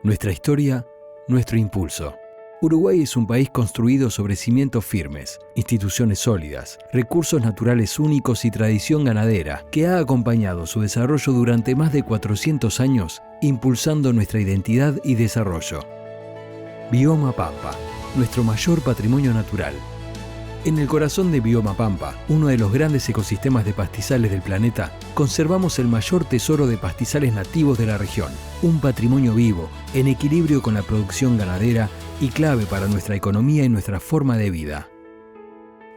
Nuestra historia, nuestro impulso. Uruguay es un país construido sobre cimientos firmes, instituciones sólidas, recursos naturales únicos y tradición ganadera, que ha acompañado su desarrollo durante más de 400 años, impulsando nuestra identidad y desarrollo. Bioma Pampa, nuestro mayor patrimonio natural. En el corazón de Bioma Pampa, uno de los grandes ecosistemas de pastizales del planeta, conservamos el mayor tesoro de pastizales nativos de la región, un patrimonio vivo, en equilibrio con la producción ganadera y clave para nuestra economía y nuestra forma de vida.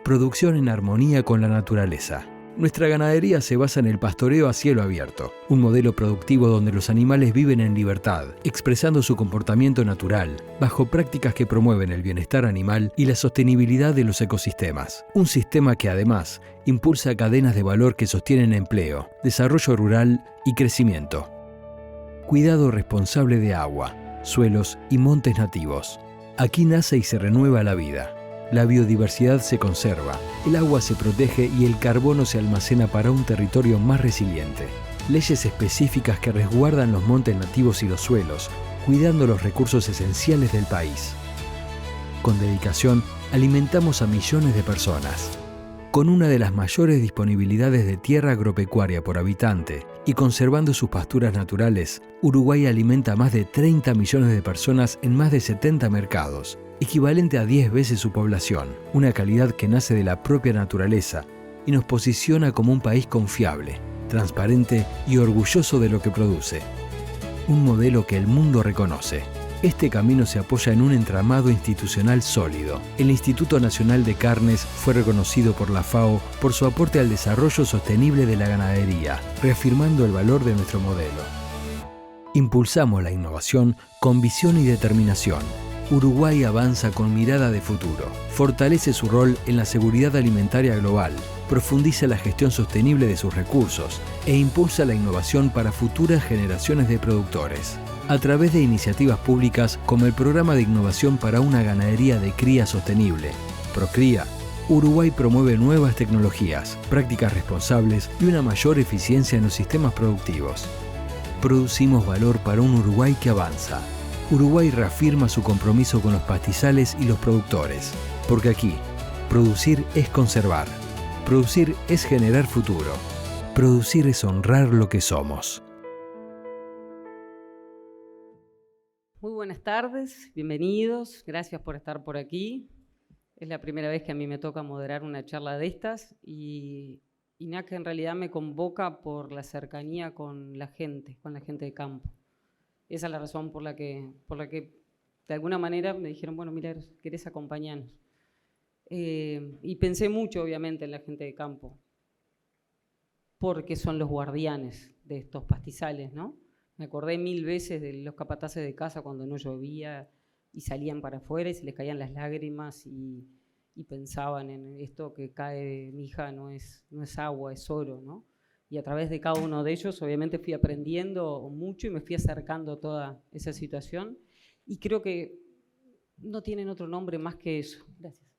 Producción en armonía con la naturaleza. Nuestra ganadería se basa en el pastoreo a cielo abierto, un modelo productivo donde los animales viven en libertad, expresando su comportamiento natural, bajo prácticas que promueven el bienestar animal y la sostenibilidad de los ecosistemas. Un sistema que además impulsa cadenas de valor que sostienen empleo, desarrollo rural y crecimiento. Cuidado responsable de agua, suelos y montes nativos. Aquí nace y se renueva la vida. La biodiversidad se conserva, el agua se protege y el carbono se almacena para un territorio más resiliente. Leyes específicas que resguardan los montes nativos y los suelos, cuidando los recursos esenciales del país. Con dedicación, alimentamos a millones de personas. Con una de las mayores disponibilidades de tierra agropecuaria por habitante y conservando sus pasturas naturales, Uruguay alimenta a más de 30 millones de personas en más de 70 mercados, equivalente a 10 veces su población, una calidad que nace de la propia naturaleza y nos posiciona como un país confiable, transparente y orgulloso de lo que produce. Un modelo que el mundo reconoce. Este camino se apoya en un entramado institucional sólido. El Instituto Nacional de Carnes fue reconocido por la FAO por su aporte al desarrollo sostenible de la ganadería, reafirmando el valor de nuestro modelo. Impulsamos la innovación con visión y determinación. Uruguay avanza con mirada de futuro, fortalece su rol en la seguridad alimentaria global, profundiza la gestión sostenible de sus recursos e impulsa la innovación para futuras generaciones de productores. A través de iniciativas públicas como el Programa de Innovación para una Ganadería de Cría Sostenible, Procría, Uruguay promueve nuevas tecnologías, prácticas responsables y una mayor eficiencia en los sistemas productivos. Producimos valor para un Uruguay que avanza. Uruguay reafirma su compromiso con los pastizales y los productores, porque aquí, producir es conservar, producir es generar futuro, producir es honrar lo que somos. Muy buenas tardes, bienvenidos, gracias por estar por aquí. Es la primera vez que a mí me toca moderar una charla de estas y NACA en realidad me convoca por la cercanía con la gente de campo. Esa es la razón por la que de alguna manera me dijeron, bueno, mira, ¿querés acompañarnos? Y pensé mucho, obviamente, en la gente de campo, porque son los guardianes de estos pastizales, ¿no? Me acordé 1000 veces de los capataces de casa cuando no llovía y salían para afuera y se les caían las lágrimas y pensaban en esto que cae, mi hija, no es agua, es oro, ¿no? Y a través de cada uno de ellos, obviamente, fui aprendiendo mucho y me fui acercando a toda esa situación. Y creo que no tienen otro nombre más que eso. Gracias.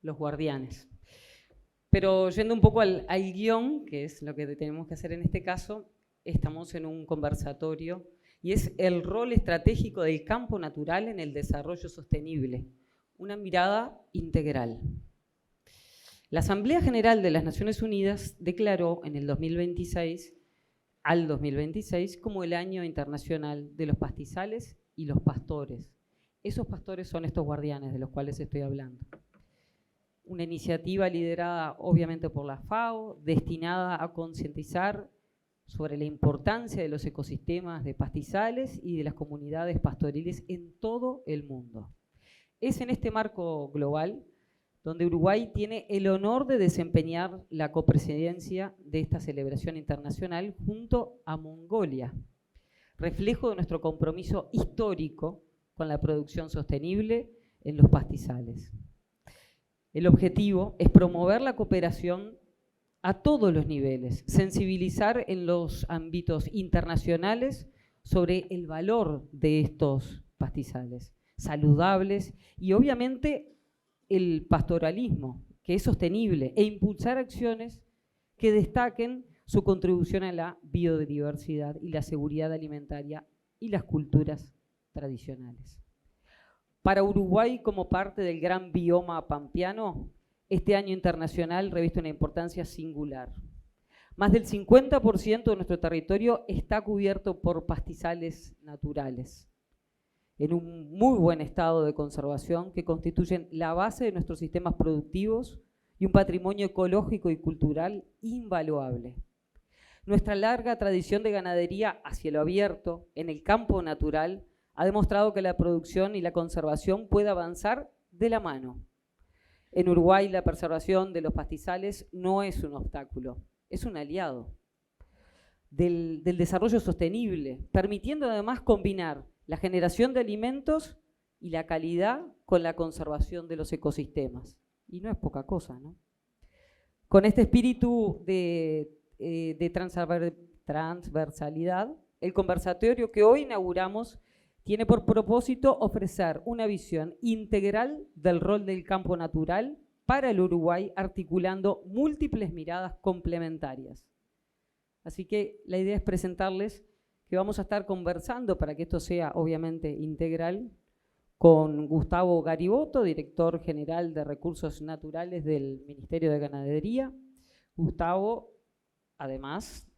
Los guardianes. Pero yendo un poco al guión, que es lo que tenemos que hacer en este caso, estamos en un conversatorio y es el rol estratégico del campo natural en el desarrollo sostenible. Una mirada integral. La Asamblea General de las Naciones Unidas declaró en el 2026 como el Año Internacional de los Pastizales y los Pastores. Esos pastores son estos guardianes de los cuales estoy hablando. Una iniciativa liderada obviamente por la FAO, destinada a concientizar sobre la importancia de los ecosistemas de pastizales y de las comunidades pastoriles en todo el mundo. Es en este marco global donde Uruguay tiene el honor de desempeñar la copresidencia de esta celebración internacional junto a Mongolia, reflejo de nuestro compromiso histórico con la producción sostenible en los pastizales. El objetivo es promover la cooperación a todos los niveles, sensibilizar en los ámbitos internacionales sobre el valor de estos pastizales saludables y obviamente el pastoralismo, que es sostenible, e impulsar acciones que destaquen su contribución a la biodiversidad y la seguridad alimentaria y las culturas tradicionales. Para Uruguay, como parte del gran bioma pampeano, este año internacional reviste una importancia singular. Más del 50% de nuestro territorio está cubierto por pastizales naturales, en un muy buen estado de conservación que constituyen la base de nuestros sistemas productivos y un patrimonio ecológico y cultural invaluable. Nuestra larga tradición de ganadería a cielo abierto, en el campo natural, ha demostrado que la producción y la conservación puede avanzar de la mano. En Uruguay, la preservación de los pastizales no es un obstáculo, es un aliado del desarrollo sostenible, permitiendo además combinar la generación de alimentos y la calidad con la conservación de los ecosistemas. Y no es poca cosa, ¿no? Con este espíritu de transversalidad, el conversatorio que hoy inauguramos tiene por propósito ofrecer una visión integral del rol del campo natural para el Uruguay, articulando múltiples miradas complementarias. Así que la idea es presentarles que vamos a estar conversando, para que esto sea obviamente integral, con Gustavo Garibotto, director general de Recursos Naturales del Ministerio de Ganadería. Gustavo, además,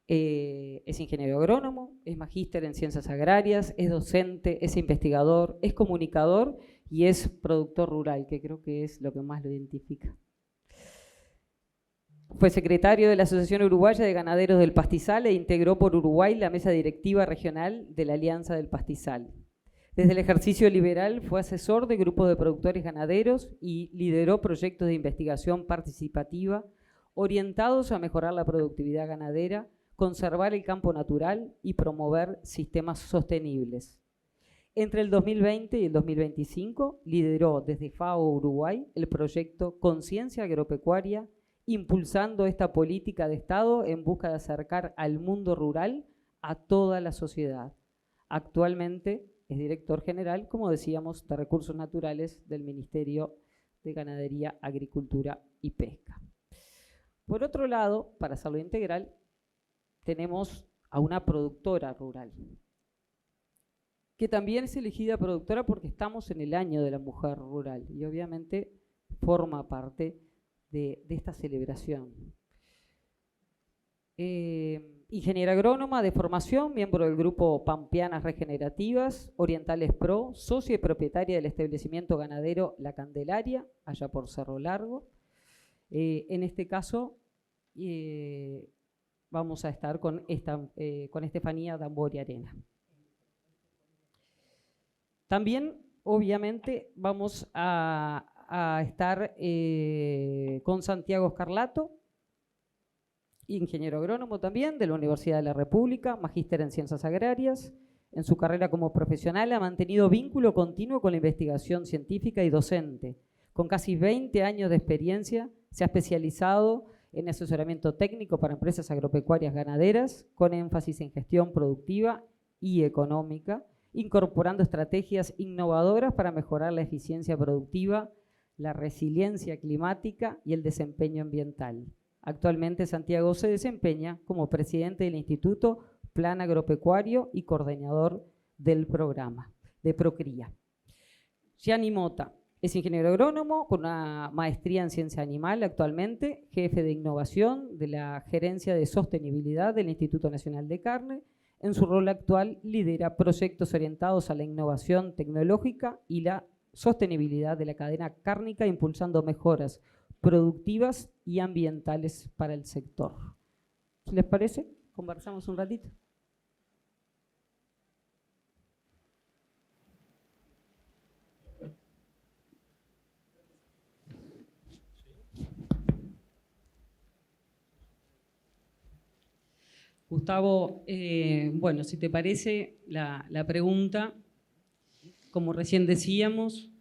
es ingeniero agrónomo, es magíster en ciencias agrarias, es docente, es investigador, es comunicador y es productor rural, que creo que es lo que más lo identifica. Fue secretario de la Asociación Uruguaya de Ganaderos del Pastizal e integró por Uruguay la mesa directiva regional de la Alianza del Pastizal. Desde el ejercicio liberal fue asesor de grupos de productores ganaderos y lideró proyectos de investigación participativa orientados a mejorar la productividad ganadera, conservar el campo natural y promover sistemas sostenibles. Entre el 2020 y el 2025 lideró desde FAO Uruguay el proyecto Conciencia Agropecuaria, impulsando esta política de Estado en busca de acercar al mundo rural a toda la sociedad. Actualmente es director general, como decíamos, de Recursos Naturales del Ministerio de Ganadería, Agricultura y Pesca. Por otro lado, para hacerlo integral, tenemos a una productora rural, que también es elegida productora porque estamos en el año de la mujer rural y obviamente forma parte de esta celebración. Ingeniera agrónoma de formación, miembro del grupo Pampeanas Regenerativas, Orientales Pro, socia y propietaria del establecimiento ganadero La Candelaria, allá por Cerro Largo. En este caso, vamos a estar con Estefanía Dambori Arena. También, obviamente, vamos a estar con Santiago Scarlato, ingeniero agrónomo también de la Universidad de la República, magíster en ciencias agrarias. En su carrera como profesional ha mantenido vínculo continuo con la investigación científica y docente. Con casi 20 años de experiencia, se ha especializado en asesoramiento técnico para empresas agropecuarias ganaderas, con énfasis en gestión productiva y económica, incorporando estrategias innovadoras para mejorar la eficiencia productiva, la resiliencia climática y el desempeño ambiental. Actualmente Santiago se desempeña como presidente del Instituto Plan Agropecuario y coordinador del programa de Procría. Gianni Mota es ingeniero agrónomo con una maestría en ciencia animal, actualmente jefe de innovación de la Gerencia de Sostenibilidad del Instituto Nacional de Carne. En su rol actual lidera proyectos orientados a la innovación tecnológica y la sostenibilidad de la cadena cárnica, impulsando mejoras productivas y ambientales para el sector. ¿Les parece? Conversamos un ratito. Gustavo, bueno, si te parece, la pregunta, como recién decíamos,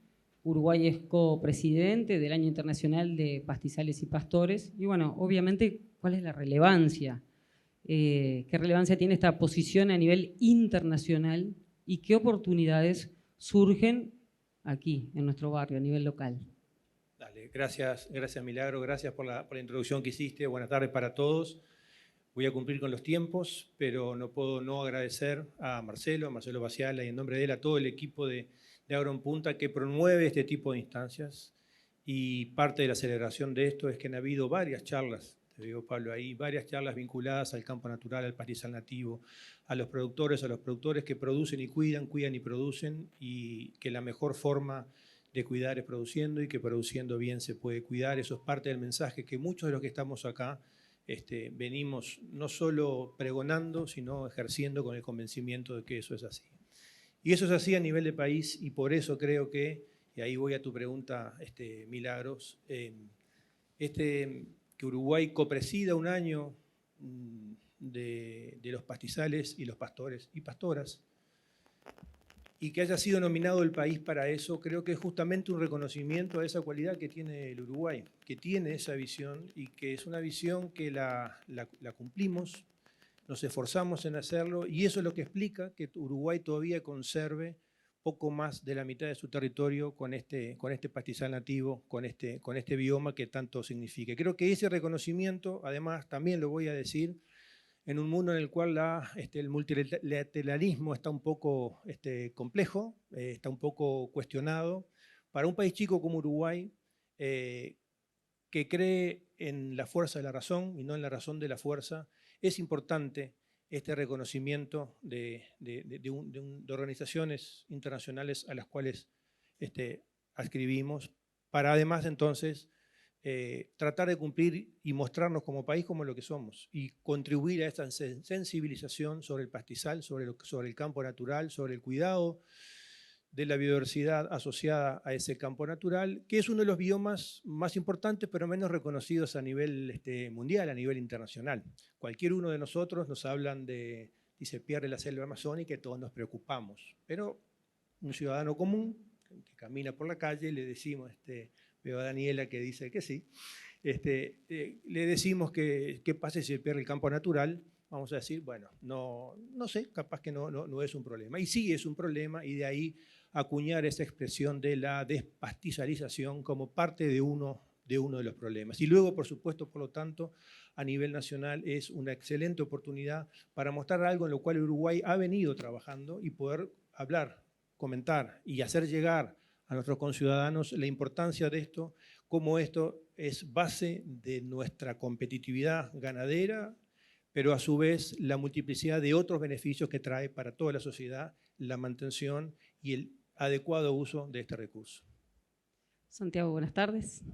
Uruguay es copresidente del Año Internacional de Pastizales y Pastores. Y bueno, obviamente, ¿cuál es la relevancia? ¿Qué relevancia tiene esta posición a nivel internacional y qué oportunidades surgen aquí, en nuestro barrio, a nivel local? Dale, gracias Milagro, gracias por la introducción que hiciste. Buenas tardes para todos. Voy a cumplir con los tiempos, pero no puedo no agradecer a Marcelo Baciala, y en nombre de él a todo el equipo de Agro en Punta que promueve este tipo de instancias. Y parte de la celebración de esto es que han habido varias charlas, te digo Pablo ahí, varias charlas vinculadas al campo natural, al pastizal nativo, a los productores que producen y cuidan y producen, y que la mejor forma de cuidar es produciendo, y que produciendo bien se puede cuidar. Eso es parte del mensaje que muchos de los que estamos acá venimos no solo pregonando, sino ejerciendo con el convencimiento de que eso es así. Y eso es así a nivel de país, y por eso creo que, y ahí voy a tu pregunta, Milagros, que Uruguay copresida un año de los pastizales y los pastores y pastoras, y que haya sido nominado el país para eso, creo que es justamente un reconocimiento a esa cualidad que tiene el Uruguay, que tiene esa visión, y que es una visión que la cumplimos, nos esforzamos en hacerlo, y eso es lo que explica que Uruguay todavía conserve poco más de la mitad de su territorio con este pastizal nativo, con este bioma que tanto significa. Creo que ese reconocimiento, además, también lo voy a decir, en un mundo en el cual el multilateralismo está un poco complejo, está un poco cuestionado, para un país chico como Uruguay, que cree en la fuerza de la razón y no en la razón de la fuerza, es importante este reconocimiento de organizaciones internacionales a las cuales adscribimos, para además entonces tratar de cumplir y mostrarnos como país como lo que somos, y contribuir a esta sensibilización sobre el pastizal, sobre el campo natural, sobre el cuidado de la biodiversidad asociada a ese campo natural, que es uno de los biomas más importantes pero menos reconocidos a nivel mundial, a nivel internacional. Cualquier uno de nosotros nos hablan de, y se pierde la selva amazónica, y todos nos preocupamos, pero un ciudadano común que camina por la calle, le decimos, veo a Daniela que dice que sí, le decimos que qué pasa si se pierde el campo natural, vamos a decir, bueno, no sé, capaz que no es un problema. Y sí es un problema, y de ahí acuñar esa expresión de la despastizalización como parte de uno de los problemas. Y luego, por supuesto, por lo tanto, a nivel nacional es una excelente oportunidad para mostrar algo en lo cual Uruguay ha venido trabajando, y poder hablar, comentar y hacer llegar a nuestros conciudadanos la importancia de esto, cómo esto es base de nuestra competitividad ganadera, pero a su vez la multiplicidad de otros beneficios que trae para toda la sociedad la mantención y el adecuado uso de este recurso. Santiago, buenas tardes.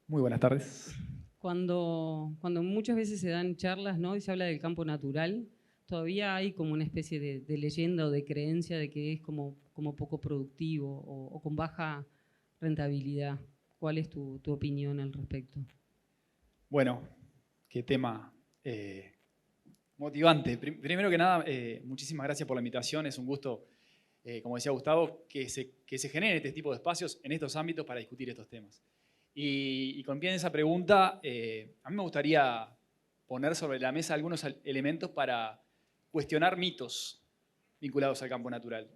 Muy buenas tardes. Cuando muchas veces se dan charlas, ¿no?, y se habla del campo natural, todavía hay como una especie de leyenda o de creencia de que es como poco productivo o con baja rentabilidad. ¿Cuál es tu opinión al respecto? Bueno, qué tema motivante. Primero que nada, muchísimas gracias por la invitación. Es un gusto, como decía Gustavo, que se generen este tipo de espacios en estos ámbitos para discutir estos temas. Y con pie en esa pregunta, a mí me gustaría poner sobre la mesa algunos elementos para cuestionar mitos vinculados al campo natural.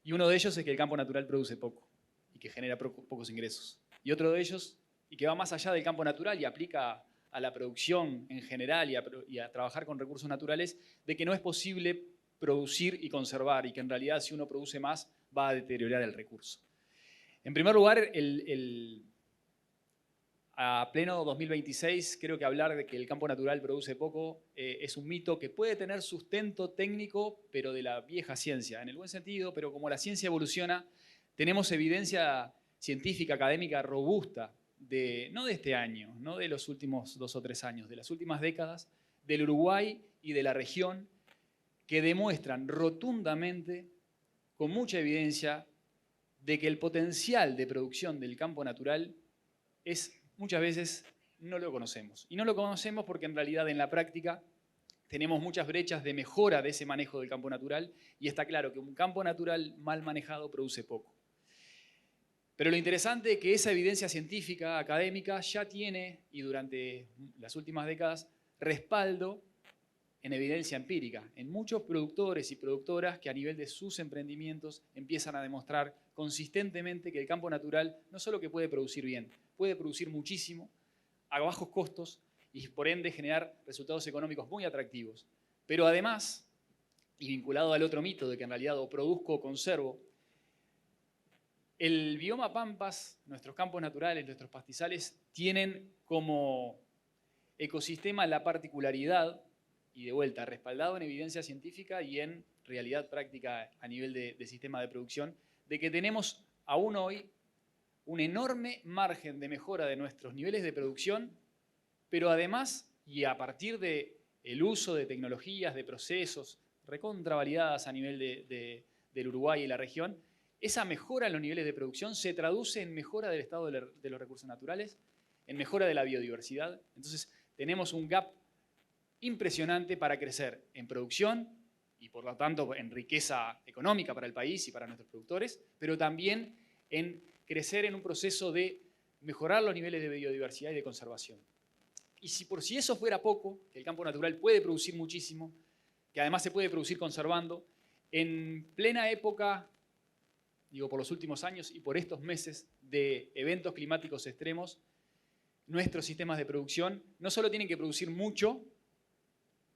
Y uno de ellos es que el campo natural produce poco y que genera pocos ingresos. Y otro de ellos, y que va más allá del campo natural y aplica a la producción en general y a trabajar con recursos naturales, de que no es posible producir y conservar, y que en realidad si uno produce más va a deteriorar el recurso. En primer lugar, a pleno 2026, creo que hablar de que el campo natural produce poco es un mito que puede tener sustento técnico, pero de la vieja ciencia, en el buen sentido, pero como la ciencia evoluciona, tenemos evidencia científica, académica robusta, no de este año, no de los últimos 2 o 3 años, de las últimas décadas, del Uruguay y de la región, que demuestran rotundamente, con mucha evidencia, de que el potencial de producción del campo natural muchas veces no lo conocemos. Y no lo conocemos porque en realidad en la práctica tenemos muchas brechas de mejora de ese manejo del campo natural, y está claro que un campo natural mal manejado produce poco. Pero lo interesante es que esa evidencia científica, académica, ya tiene, y durante las últimas décadas, respaldo en evidencia empírica, en muchos productores y productoras que a nivel de sus emprendimientos empiezan a demostrar consistentemente que el campo natural no solo que puede producir bien, puede producir muchísimo, a bajos costos y por ende generar resultados económicos muy atractivos. Pero además, y vinculado al otro mito de que en realidad o produzco o conservo, el bioma Pampas, nuestros campos naturales, nuestros pastizales, tienen como ecosistema la particularidad, y de vuelta, respaldado en evidencia científica y en realidad práctica a nivel de sistema de producción, de que tenemos aún hoy un enorme margen de mejora de nuestros niveles de producción, pero además, y a partir del uso de tecnologías, de procesos recontravalidadas a nivel del Uruguay y la región, esa mejora en los niveles de producción se traduce en mejora del estado de los recursos naturales, en mejora de la biodiversidad. Entonces, tenemos un gap impresionante para crecer en producción y, por lo tanto, en riqueza económica para el país y para nuestros productores, pero también en crecer en un proceso de mejorar los niveles de biodiversidad y de conservación. Y si por si eso fuera poco, que el campo natural puede producir muchísimo, que además se puede producir conservando, en plena época, digo por los últimos años y por estos meses de eventos climáticos extremos, nuestros sistemas de producción no solo tienen que producir mucho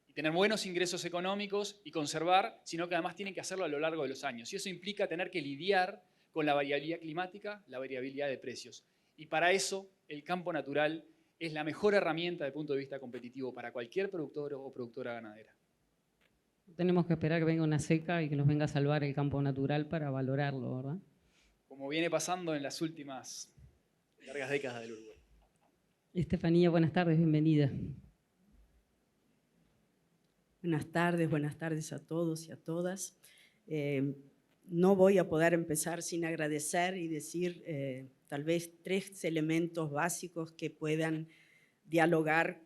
y tener buenos ingresos económicos y conservar, sino que además tienen que hacerlo a lo largo de los años. Y eso implica tener que lidiar con la variabilidad climática, la variabilidad de precios. Y para eso el campo natural es la mejor herramienta desde el punto de vista competitivo para cualquier productor o productora ganadera. Tenemos que esperar que venga una seca y que nos venga a salvar el campo natural para valorarlo, ¿verdad? Como viene pasando en las últimas largas décadas del Uruguay. Estefanía, buenas tardes, bienvenida. Buenas tardes a todos y a todas. No voy a poder empezar sin agradecer y decir tal vez 3 elementos básicos que puedan dialogar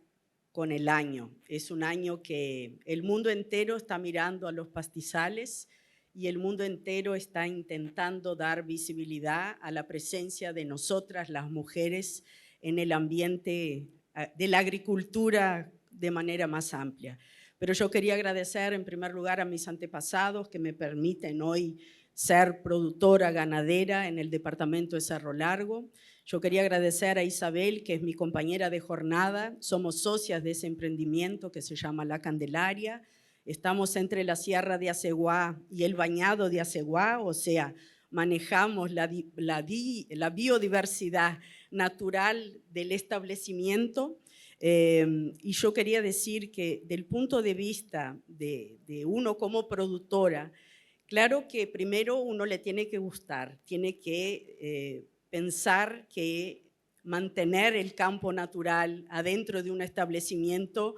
con el año. Es un año que el mundo entero está mirando a los pastizales y el mundo entero está intentando dar visibilidad a la presencia de nosotras, las mujeres, en el ambiente de la agricultura de manera más amplia. Pero yo quería agradecer en primer lugar a mis antepasados que me permiten hoy ser productora ganadera en el departamento de Cerro Largo. Yo quería agradecer a Isabel, que es mi compañera de jornada. Somos socias de ese emprendimiento que se llama La Candelaria. Estamos entre la Sierra de Aceguá y el Bañado de Aceguá, o sea, manejamos la biodiversidad natural del establecimiento. Y yo quería decir que del punto de vista de uno como productora, claro que primero uno le tiene que gustar, tiene que pensar que mantener el campo natural adentro de un establecimiento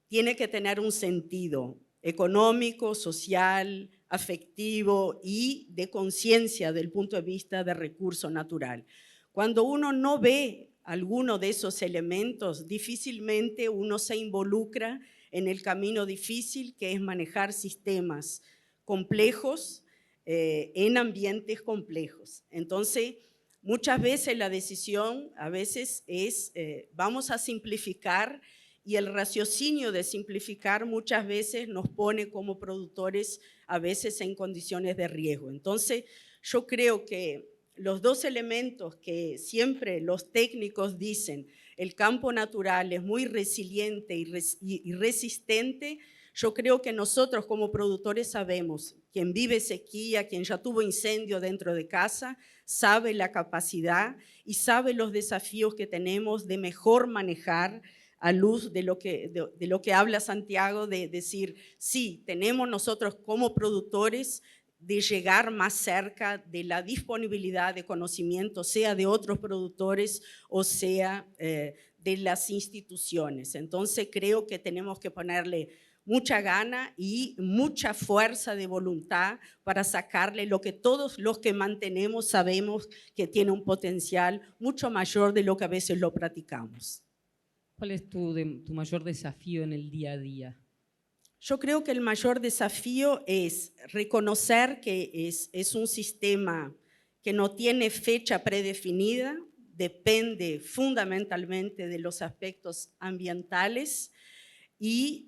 tiene que tener un sentido económico, social, afectivo y de conciencia del punto de vista de recurso natural. Cuando uno no ve alguno de esos elementos, difícilmente uno se involucra en el camino difícil que es manejar sistemas complejos en ambientes complejos. Entonces, muchas veces la decisión a veces es vamos a simplificar, y el raciocinio de simplificar muchas veces nos pone como productores a veces en condiciones de riesgo. Entonces, yo creo que los 2 elementos que siempre los técnicos dicen, el campo natural es muy resiliente y resistente. Yo creo que nosotros como productores sabemos, quien vive sequía, quien ya tuvo incendio dentro de casa, sabe la capacidad y sabe los desafíos que tenemos de mejor manejar a luz de lo que habla Santiago, de decir, sí, tenemos nosotros como productores de llegar más cerca de la disponibilidad de conocimiento, sea de otros productores o sea de las instituciones. Entonces creo que tenemos que ponerle mucha gana y mucha fuerza de voluntad para sacarle lo que todos los que mantenemos sabemos que tiene un potencial mucho mayor de lo que a veces lo practicamos. ¿Cuál es tu mayor desafío en el día a día? Yo creo que el mayor desafío es reconocer que es un sistema que no tiene fecha predefinida, depende fundamentalmente de los aspectos ambientales y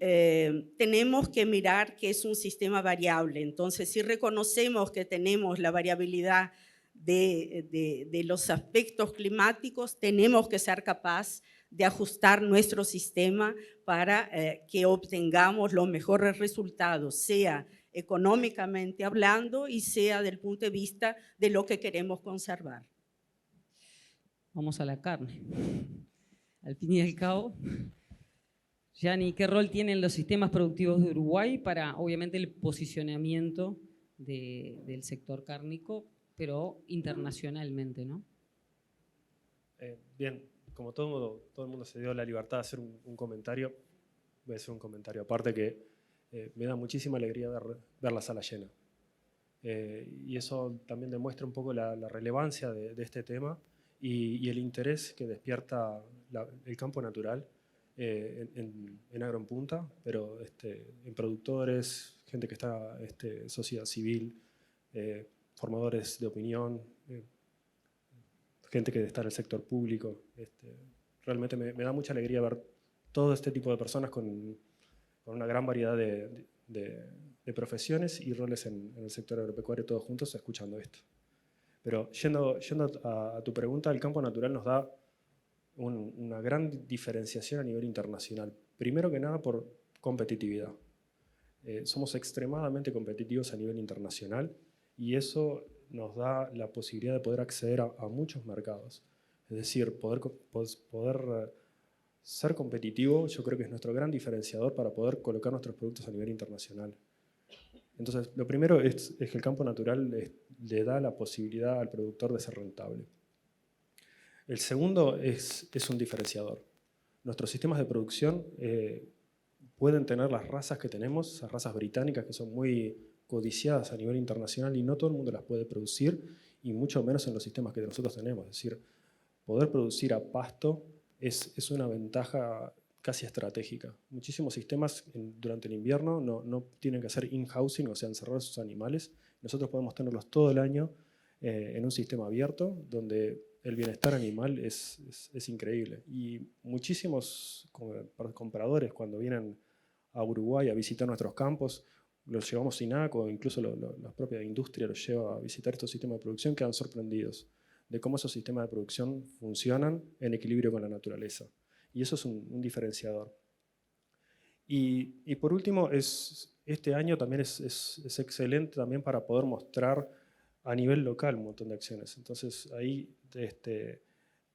tenemos que mirar que es un sistema variable. Entonces, si reconocemos que tenemos la variabilidad de los aspectos climáticos, tenemos que ser capaces de ajustar nuestro sistema para que obtengamos los mejores resultados, sea económicamente hablando y sea del punto de vista de lo que queremos conservar. Vamos a la carne. Al fin y al cabo, Yani, ¿qué rol tienen los sistemas productivos de Uruguay para, obviamente, el posicionamiento del sector cárnico, pero internacionalmente, ¿no? Bien, como todo el mundo se dio la libertad de hacer un comentario, voy a hacer un comentario aparte que me da muchísima alegría ver la sala llena. Y eso también demuestra un poco la relevancia de este tema y el interés que despierta el campo natural en Agro en Punta, pero en productores, gente que está, sociedad civil, formadores de opinión, gente que está en el sector público. Realmente me da mucha alegría ver todo este tipo de personas con una gran variedad de profesiones y roles en el sector agropecuario, todos juntos escuchando esto. Pero yendo a tu pregunta, el campo natural nos da una gran diferenciación a nivel internacional. Primero que nada por competitividad. Somos extremadamente competitivos a nivel internacional y eso nos da la posibilidad de poder acceder a muchos mercados. Es decir, poder ser competitivo yo creo que es nuestro gran diferenciador para poder colocar nuestros productos a nivel internacional. Entonces, lo primero es que el campo natural le da la posibilidad al productor de ser rentable. El segundo es un diferenciador. Nuestros sistemas de producción pueden tener las razas que tenemos, esas razas británicas que son muy codiciadas a nivel internacional y no todo el mundo las puede producir y mucho menos en los sistemas que nosotros tenemos. Es decir, poder producir a pasto es una ventaja casi estratégica. Muchísimos sistemas durante el invierno no tienen que hacer in-housing, o sea, encerrar sus animales. Nosotros podemos tenerlos todo el año en un sistema abierto donde el bienestar animal es increíble. Y muchísimos compradores cuando vienen a Uruguay a visitar nuestros campos, los llevamos INACO, incluso la propia industria los lleva a visitar estos sistemas de producción, quedan sorprendidos de cómo esos sistemas de producción funcionan en equilibrio con la naturaleza. Y eso es un diferenciador. Y por último, este año también es excelente también para poder mostrar a nivel local un montón de acciones. Entonces ahí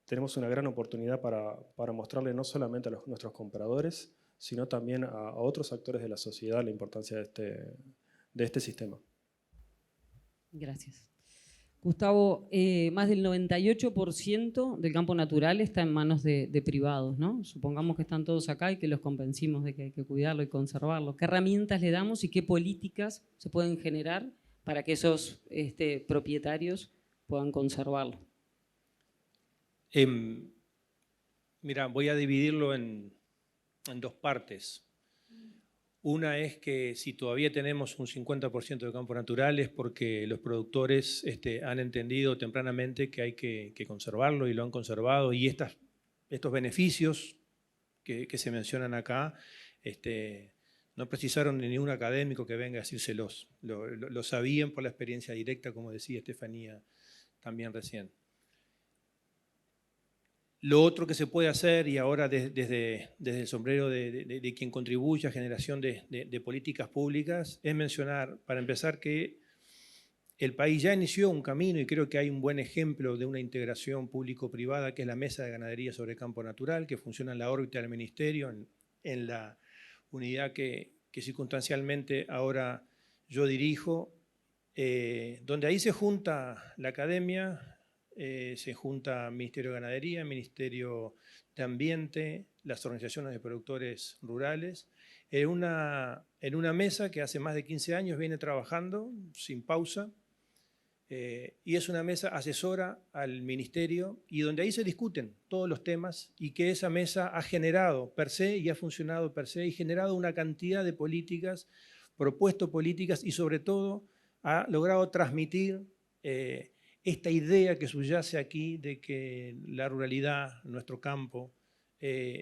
tenemos una gran oportunidad para mostrarle no solamente a nuestros compradores, sino también a otros actores de la sociedad la importancia de este sistema. Gracias. Gustavo, más del 98% del campo natural está en manos de privados, ¿no? Supongamos que están todos acá y que los convencimos de que hay que cuidarlo y conservarlo. ¿Qué herramientas le damos y qué políticas se pueden generar para que esos propietarios puedan conservarlo? Mira, voy a dividirlo en dos partes. Una es que si todavía tenemos un 50% de campo natural es porque los productores han entendido tempranamente que hay que conservarlo y lo han conservado, y estos beneficios que se mencionan acá no precisaron de ningún académico que venga a decírselos. Lo sabían por la experiencia directa, como decía Estefanía también recién. Lo otro que se puede hacer, y ahora desde el sombrero de quien contribuye a generación de políticas públicas, es mencionar, para empezar, que el país ya inició un camino, y creo que hay un buen ejemplo de una integración público-privada, que es la Mesa de Ganadería sobre Campo Natural, que funciona en la órbita del Ministerio, en la unidad que circunstancialmente ahora yo dirijo, donde ahí se junta la academia, se junta Ministerio de Ganadería, Ministerio de Ambiente, las organizaciones de productores rurales, en una mesa que hace más de 15 años viene trabajando sin pausa, y es una mesa asesora al Ministerio y donde ahí se discuten todos los temas, y que esa mesa ha generado per se y ha funcionado per se y generado una cantidad de políticas, propuesto políticas, y sobre todo ha logrado transmitir esta idea que subyace aquí de que la ruralidad, nuestro campo,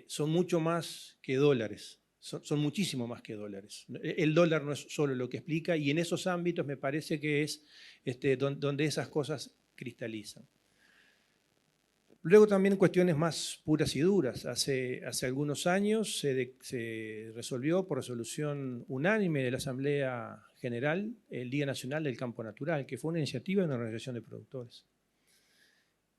son mucho más que dólares, son muchísimo más que dólares. El dólar no es solo lo que explica, y en esos ámbitos me parece que es donde esas cosas cristalizan. Luego también cuestiones más puras y duras. Hace algunos años se resolvió por resolución unánime de la Asamblea General el Día Nacional del Campo Natural, que fue una iniciativa de una organización de productores.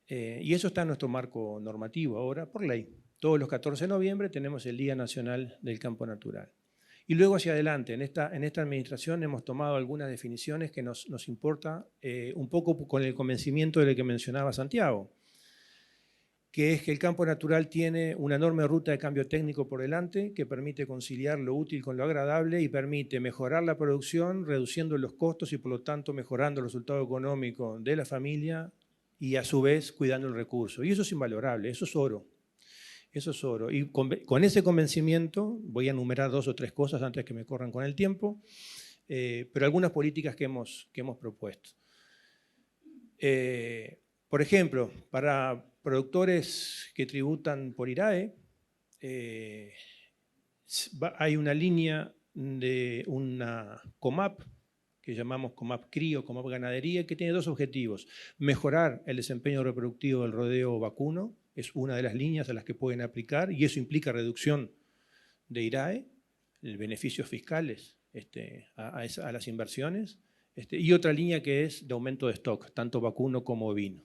Y eso está en nuestro marco normativo ahora, por ley. Todos los 14 de noviembre tenemos el Día Nacional del Campo Natural. Y luego hacia adelante, en esta administración hemos tomado algunas definiciones que nos importa un poco con el convencimiento de lo que mencionaba Santiago, que es que el campo natural tiene una enorme ruta de cambio técnico por delante que permite conciliar lo útil con lo agradable y permite mejorar la producción, reduciendo los costos y por lo tanto mejorando el resultado económico de la familia y a su vez cuidando el recurso. Y eso es invalorable, eso es oro. Eso es oro. Y con ese convencimiento, voy a enumerar 2 o 3 cosas antes que me corran con el tiempo, pero algunas políticas que hemos propuesto. Por ejemplo, para productores que tributan por IRAE, hay una línea de una COMAP, que llamamos COMAP Crío, COMAP Ganadería, que tiene 2 objetivos. Mejorar el desempeño reproductivo del rodeo vacuno, es una de las líneas a las que pueden aplicar, y eso implica reducción de IRAE, beneficios fiscales a las inversiones, y otra línea que es de aumento de stock, tanto vacuno como ovino.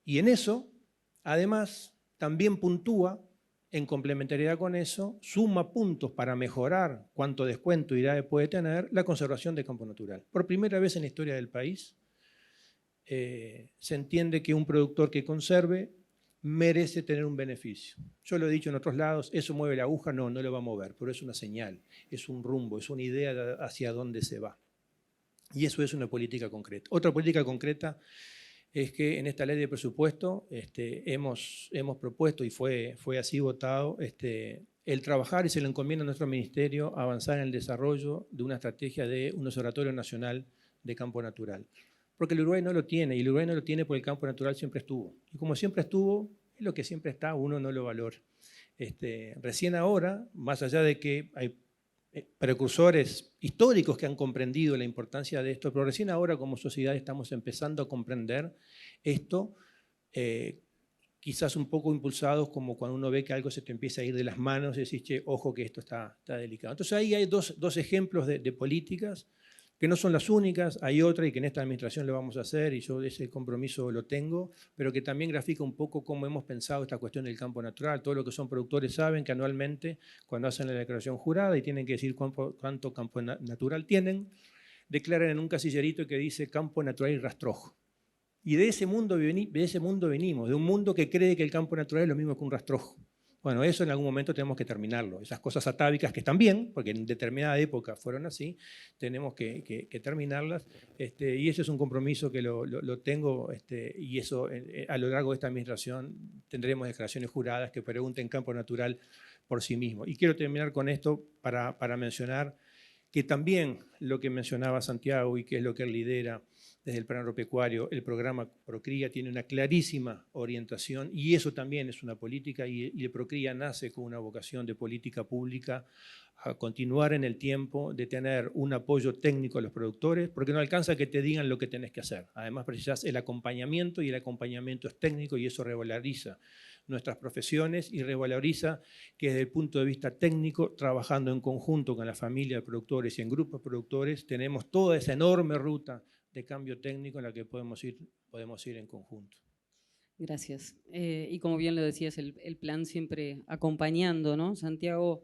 Y en eso, además, también puntúa, en complementariedad con eso, suma puntos para mejorar cuánto descuento IRAE puede tener la conservación de campo natural. Por primera vez en la historia del país, se entiende que un productor que conserve merece tener un beneficio. Yo lo he dicho en otros lados, ¿eso mueve la aguja? No, no lo va a mover, pero es una señal, es un rumbo, es una idea hacia dónde se va. Y eso es una política concreta. Otra política concreta es que en esta ley de presupuesto hemos propuesto, y fue así votado, el trabajar, y se le encomienda a nuestro ministerio, avanzar en el desarrollo de una estrategia de un observatorio nacional de campo natural. Porque el Uruguay no lo tiene, y el Uruguay no lo tiene porque el campo natural siempre estuvo. Y como siempre estuvo, es lo que siempre está, uno no lo valora. Recién ahora, más allá de que hay precursores históricos que han comprendido la importancia de esto, pero recién ahora como sociedad estamos empezando a comprender esto, quizás un poco impulsados como cuando uno ve que algo se te empieza a ir de las manos y decís, che, ojo que esto está delicado. Entonces ahí hay dos ejemplos de políticas que no son las únicas, hay otra y que en esta administración lo vamos a hacer y yo ese compromiso lo tengo, pero que también grafica un poco cómo hemos pensado esta cuestión del campo natural. Todo lo que son productores saben que anualmente, cuando hacen la declaración jurada y tienen que decir cuánto campo natural tienen, declaran en un casillerito que dice campo natural y rastrojo. Y de ese mundo venimos, de un mundo que cree que el campo natural es lo mismo que un rastrojo. Bueno, eso en algún momento tenemos que terminarlo. Esas cosas atávicas que están bien, porque en determinada época fueron así, tenemos que terminarlas. Y ese es un compromiso que lo tengo, y eso a lo largo de esta administración tendremos declaraciones juradas que pregunten campo natural por sí mismo. Y quiero terminar con esto para mencionar que también lo que mencionaba Santiago y que es lo que él lidera desde el Plan Agropecuario, el programa Procría tiene una clarísima orientación y eso también es una política y el Procría nace con una vocación de política pública a continuar en el tiempo, de tener un apoyo técnico a los productores, porque no alcanza que te digan lo que tenés que hacer. Además precisás el acompañamiento y el acompañamiento es técnico y eso revaloriza nuestras profesiones y revaloriza que desde el punto de vista técnico, trabajando en conjunto con la familia de productores y en grupos productores, tenemos toda esa enorme ruta de cambio técnico en la que podemos ir en conjunto. Gracias. Y como bien lo decías, el plan siempre acompañando, ¿no? Santiago,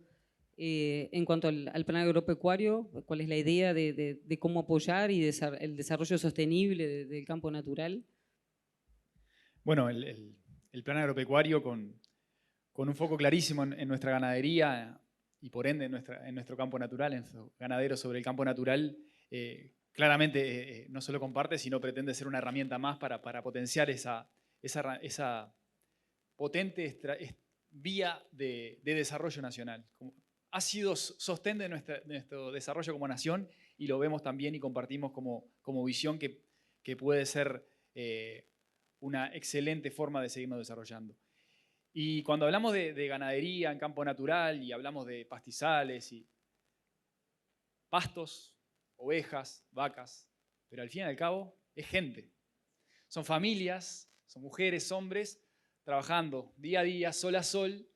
en cuanto al plan agropecuario, ¿cuál es la idea de cómo apoyar y el desarrollo sostenible del campo natural? Bueno, el plan agropecuario con un foco clarísimo en nuestra ganadería y por ende en nuestro campo natural, en nuestros ganaderos sobre el campo natural, claramente no solo comparte, sino pretende ser una herramienta más para potenciar esa potente vía de desarrollo nacional. Ha sido sostén de nuestro desarrollo como nación y lo vemos también y compartimos como visión que puede ser una excelente forma de seguirnos desarrollando. Y cuando hablamos de ganadería en campo natural y hablamos de pastizales y pastos, ovejas, vacas, pero al fin y al cabo es gente. Son familias, son mujeres, hombres, trabajando día a día, sol a sol,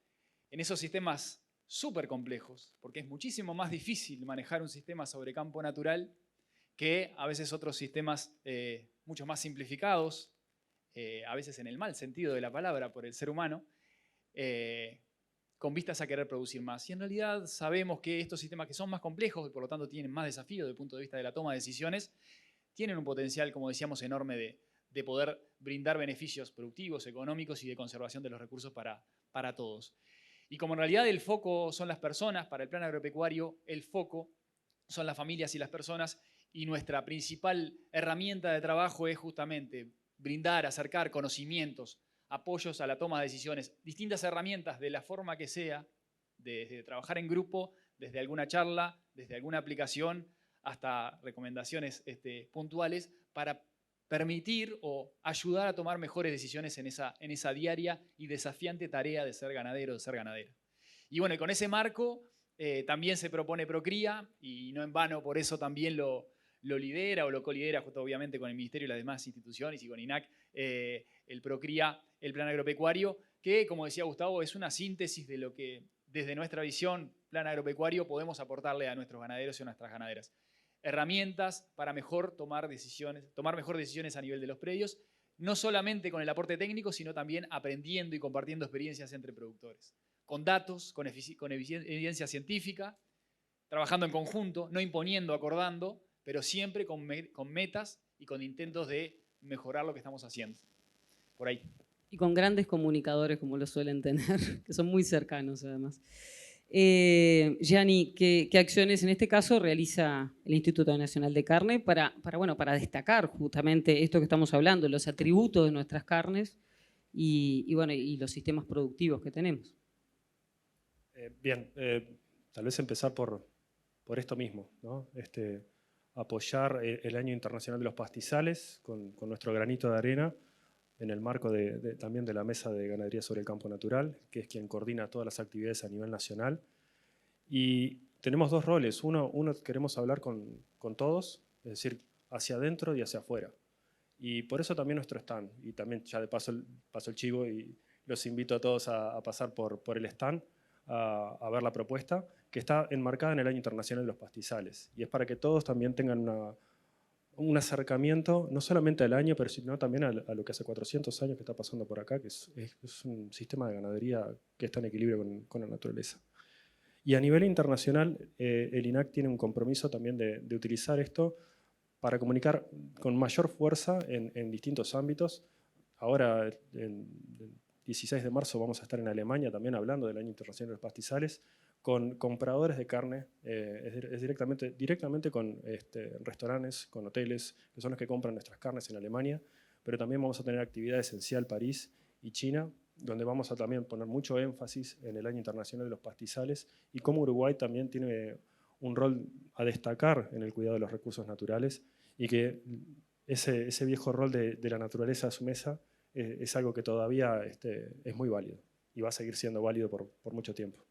en esos sistemas súper complejos, porque es muchísimo más difícil manejar un sistema sobre campo natural que a veces otros sistemas mucho más simplificados, a veces en el mal sentido de la palabra por el ser humano, con vistas a querer producir más. Y en realidad sabemos que estos sistemas que son más complejos y por lo tanto tienen más desafíos desde el punto de vista de la toma de decisiones, tienen un potencial, como decíamos, enorme de poder brindar beneficios productivos, económicos y de conservación de los recursos para todos. Y como en realidad el foco son las personas, para el plan agropecuario el foco son las familias y las personas, y nuestra principal herramienta de trabajo es justamente brindar, acercar conocimientos, apoyos a la toma de decisiones, distintas herramientas de la forma que sea, desde trabajar en grupo, desde alguna charla, desde alguna aplicación, hasta recomendaciones puntuales para permitir o ayudar a tomar mejores decisiones en esa diaria y desafiante tarea de ser ganadero, de ser ganadera. Y bueno, y con ese marco también se propone Procría, y no en vano por eso también lo lidera o lo colidera, justo obviamente con el Ministerio y las demás instituciones y con INAC, el Procría, el Plan Agropecuario, que, como decía Gustavo, es una síntesis de lo que desde nuestra visión Plan Agropecuario podemos aportarle a nuestros ganaderos y a nuestras ganaderas. Herramientas para tomar mejor decisiones a nivel de los predios, no solamente con el aporte técnico, sino también aprendiendo y compartiendo experiencias entre productores, con datos, con evidencia científica, trabajando en conjunto, no imponiendo, acordando, pero siempre con metas y con intentos de mejorar lo que estamos haciendo. Por ahí. Y con grandes comunicadores, como lo suelen tener, que son muy cercanos además. Gianni, ¿qué acciones en este caso realiza el Instituto Nacional de Carne para destacar justamente esto que estamos hablando, los atributos de nuestras carnes y los sistemas productivos que tenemos? Bien, tal vez empezar por esto mismo, ¿no? Apoyar el Año Internacional de los Pastizales con nuestro granito de arena en el marco también de la Mesa de Ganadería sobre el Campo Natural, que es quien coordina todas las actividades a nivel nacional. Y tenemos dos roles. Uno queremos hablar con todos, es decir, hacia adentro y hacia afuera. Y por eso también nuestro stand. Y también ya de paso el chivo y los invito a todos a pasar por el stand a ver la propuesta, que está enmarcada en el Año Internacional de los Pastizales. Y es para que todos también tengan un acercamiento, no solamente al año, pero sino también a lo que hace 400 años que está pasando por acá, que es un sistema de ganadería que está en equilibrio con la naturaleza. Y a nivel internacional, el INAC tiene un compromiso también de utilizar esto para comunicar con mayor fuerza en distintos ámbitos. Ahora, el 16 de marzo, vamos a estar en Alemania también hablando del Año Internacional de los Pastizales, con compradores de carne, es directamente con restaurantes, con hoteles, que son los que compran nuestras carnes en Alemania, pero también vamos a tener actividad esencial París y China, donde vamos a también poner mucho énfasis en el Año Internacional de los Pastizales y cómo Uruguay también tiene un rol a destacar en el cuidado de los recursos naturales y que ese viejo rol de la naturaleza a su mesa es algo que todavía es muy válido y va a seguir siendo válido por mucho tiempo.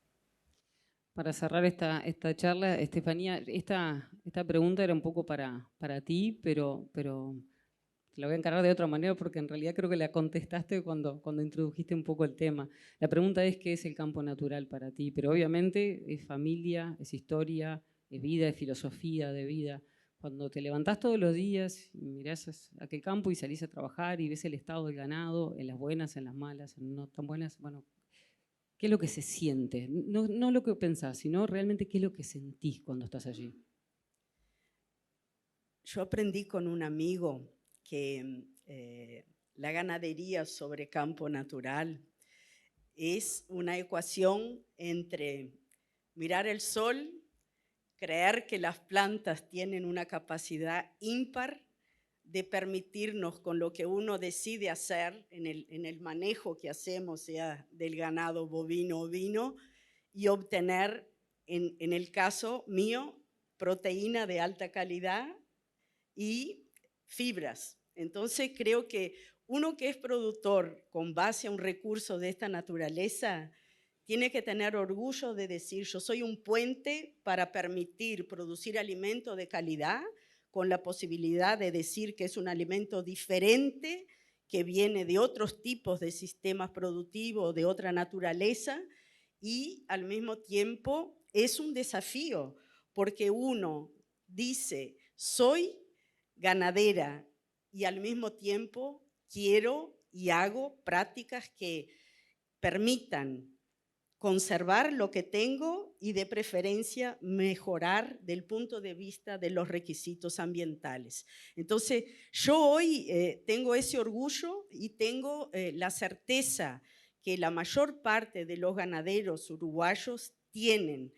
Para cerrar esta charla, Estefanía, esta pregunta era un poco para ti, pero te la voy a encargar de otra manera porque en realidad creo que la contestaste cuando introdujiste un poco el tema. La pregunta es ¿qué es el campo natural para ti? Pero obviamente es familia, es historia, es vida, es filosofía de vida. Cuando te levantás todos los días y mirás a aquel campo y salís a trabajar y ves el estado del ganado, en las buenas, en las malas, en no tan buenas, bueno, ¿qué es lo que se siente? No lo que pensás, sino realmente qué es lo que sentís cuando estás allí. Yo aprendí con un amigo que la ganadería sobre campo natural es una ecuación entre mirar el sol, creer que las plantas tienen una capacidad ímpar de permitirnos con lo que uno decide hacer en el manejo que hacemos, sea del ganado bovino o ovino, y obtener, en el caso mío, proteína de alta calidad y fibras. Entonces creo que uno que es productor con base a un recurso de esta naturaleza tiene que tener orgullo de decir yo soy un puente para permitir producir alimento de calidad con la posibilidad de decir que es un alimento diferente, que viene de otros tipos de sistemas productivos, de otra naturaleza, y al mismo tiempo es un desafío, porque uno dice, soy ganadera y al mismo tiempo quiero y hago prácticas que permitan conservar lo que tengo y de preferencia mejorar del punto de vista de los requisitos ambientales. Entonces, yo hoy tengo ese orgullo y tengo la certeza que la mayor parte de los ganaderos uruguayos tienen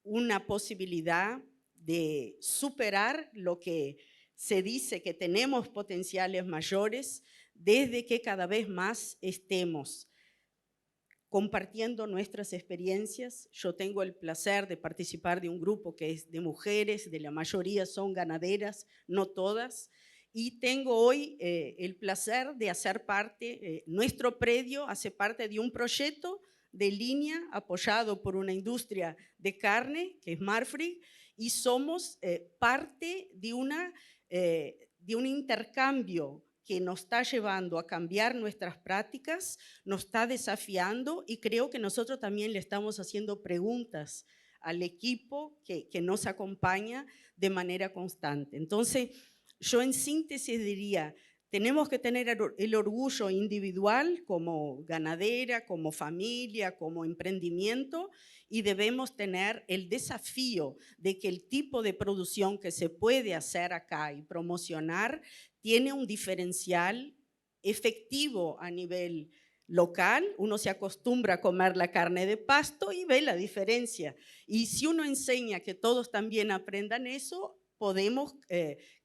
una posibilidad de superar lo que se dice que tenemos potenciales mayores desde que cada vez más estemos compartiendo nuestras experiencias. Yo tengo el placer de participar de un grupo que es de mujeres, de la mayoría son ganaderas, no todas, y tengo hoy el placer de hacer parte, nuestro predio hace parte de un proyecto de línea apoyado por una industria de carne, que es Marfrig, y somos parte de un intercambio que nos está llevando a cambiar nuestras prácticas, nos está desafiando y creo que nosotros también le estamos haciendo preguntas al equipo que nos acompaña de manera constante. Entonces, yo en síntesis diría, tenemos que tener el orgullo individual como ganadera, como familia, como emprendimiento y debemos tener el desafío de que el tipo de producción que se puede hacer acá y promocionar tiene un diferencial efectivo a nivel local. Uno se acostumbra a comer la carne de pasto y ve la diferencia. Y si uno enseña que todos también aprendan eso, podemos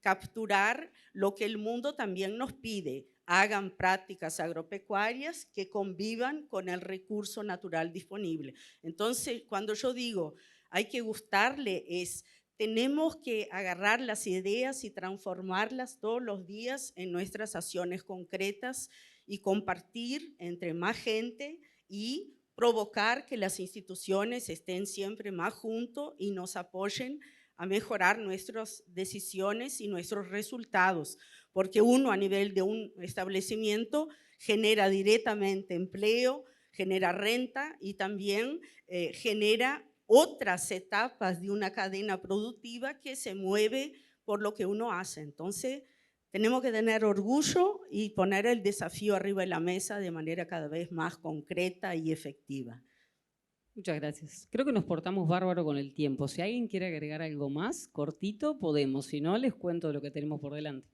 capturar lo que el mundo también nos pide. Hagan prácticas agropecuarias que convivan con el recurso natural disponible. Entonces, cuando yo digo hay que gustarle, tenemos que agarrar las ideas y transformarlas todos los días en nuestras acciones concretas y compartir entre más gente y provocar que las instituciones estén siempre más juntos y nos apoyen a mejorar nuestras decisiones y nuestros resultados, porque uno a nivel de un establecimiento genera directamente empleo, genera renta y también genera otras etapas de una cadena productiva que se mueve por lo que uno hace. Entonces, tenemos que tener orgullo y poner el desafío arriba de la mesa de manera cada vez más concreta y efectiva. Muchas gracias. Creo que nos portamos bárbaro con el tiempo. Si alguien quiere agregar algo más, cortito, podemos. Si no, les cuento lo que tenemos por delante.